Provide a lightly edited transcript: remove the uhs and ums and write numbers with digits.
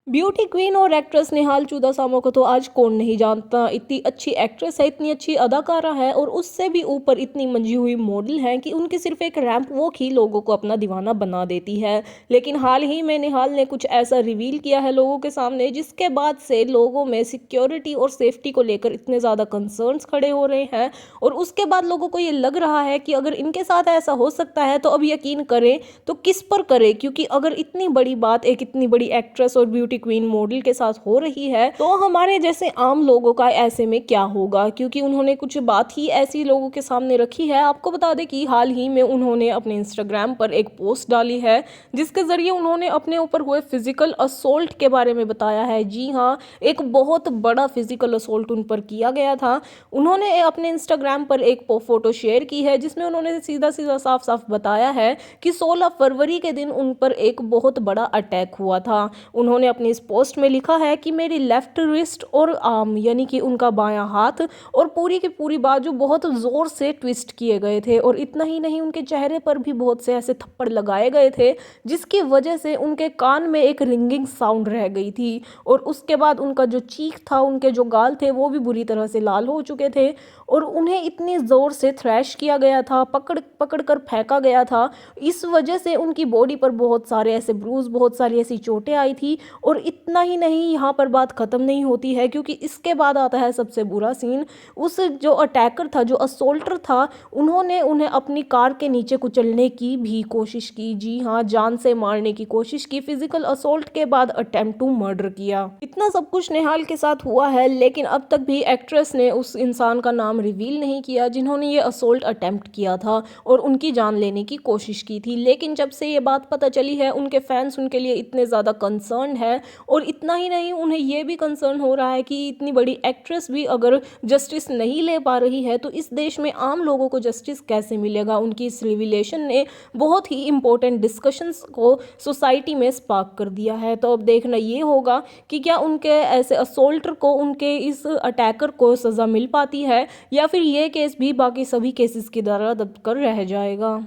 Beauty queen और actress निहाल चुदासामा को तो आज कौन नहीं जानता। इतनी अच्छी एक्ट्रेस है, इतनी अच्छी अदाकारा है और उससे भी ऊपर इतनी मंजी हुई मॉडल है कि उनकी सिर्फ एक रैंप वॉक ही लोगों को अपना दीवाना बना देती है। लेकिन हाल ही में निहाल ने कुछ ऐसा रिवील किया है लोगों के सामने, जिसके बाद से लोगों में सिक्योरिटी और सेफ्टी को लेकर इतने ज़्यादा कंसर्न्स खड़े हो रहे हैं। और उसके बाद लोगों को ये लग रहा है कि अगर इनके साथ ऐसा हो सकता है तो अब यकीन करें तो किस पर करें, क्योंकि अगर इतनी बड़ी बात एक इतनी बड़ी एक्ट्रेस और ब्यूटी क्वीन मॉडल के साथ हो रही है तो हमारे जैसे आम लोगों का ऐसे में क्या होगा, क्योंकि उन्होंने कुछ बात ही ऐसी लोगों के सामने रखी है। आपको बता दें कि हाल ही में उन्होंने अपने इंस्टाग्राम पर एक पोस्ट डाली है जिसके जरिए उन्होंने अपने ऊपर हुए फिजिकल असोल्ट के बारे में बताया है। जी हाँ, एक बहुत बड़ा फिजिकल असोल्ट उन पर किया गया था। उन्होंने अपने इंस्टाग्राम पर एक फोटो शेयर की है जिसमें उन्होंने सीधा सीधा साफ साफ बताया है कि 16 फरवरी के दिन उन पर एक बहुत बड़ा अटैक हुआ था। उन्होंने अपनी इस पोस्ट में लिखा है कि मेरी लेफ्ट रिस्ट और आर्म यानी कि उनका बायां हाथ और पूरी की पूरी बाजू बहुत ज़ोर से ट्विस्ट किए गए थे। और इतना ही नहीं, उनके चेहरे पर भी बहुत से ऐसे थप्पड़ लगाए गए थे जिसकी वजह से उनके कान में एक रिंगिंग साउंड रह गई थी। और उसके बाद उनका जो चीख था, उनके जो गाल थे वो भी बुरी तरह से लाल हो चुके थे। और उन्हें इतनी ज़ोर से थ्रैश किया गया था, पकड़ पकड़ कर फेंका गया था। इस वजह से उनकी बॉडी पर बहुत सारे ऐसे ब्रूज, बहुत सारी ऐसी चोटें आई थी। और इतना ही नहीं, यहाँ पर बात ख़त्म नहीं होती है, क्योंकि इसके बाद आता है सबसे बुरा सीन। उस जो अटैकर था, जो असोल्टर था, उन्होंने उन्हें अपनी कार के नीचे कुचलने की भी कोशिश की। जी हाँ, जान से मारने की कोशिश की। फिजिकल असोल्ट के बाद अटेम्प्ट टू मर्डर किया। इतना सब कुछ निहाल के साथ हुआ है, लेकिन अब तक भी एक्ट्रेस ने उस इंसान का नाम रिवील नहीं किया जिन्होंने ये असोल्ट अटेम्प्ट किया था और उनकी जान लेने की कोशिश की थी। लेकिन जब से ये बात पता चली है, उनके फैंस उनके लिए इतने ज़्यादा कंसर्न है। और इतना ही नहीं, उन्हें ये भी कंसर्न हो रहा है कि इतनी बड़ी एक्ट्रेस भी अगर जस्टिस नहीं ले पा रही है तो इस देश में आम लोगों को जस्टिस कैसे मिलेगा। उनकी इस रिविलेशन ने बहुत ही इंपॉर्टेंट डिस्कशंस को सोसाइटी में स्पार्क कर दिया है। तो अब देखना ये होगा कि क्या उनके ऐसे असोल्टर को, उनके इस अटैकर को सज़ा मिल पाती है या फिर ये केस भी बाकी सभी केसेस की तरह दब कर रह जाएगा।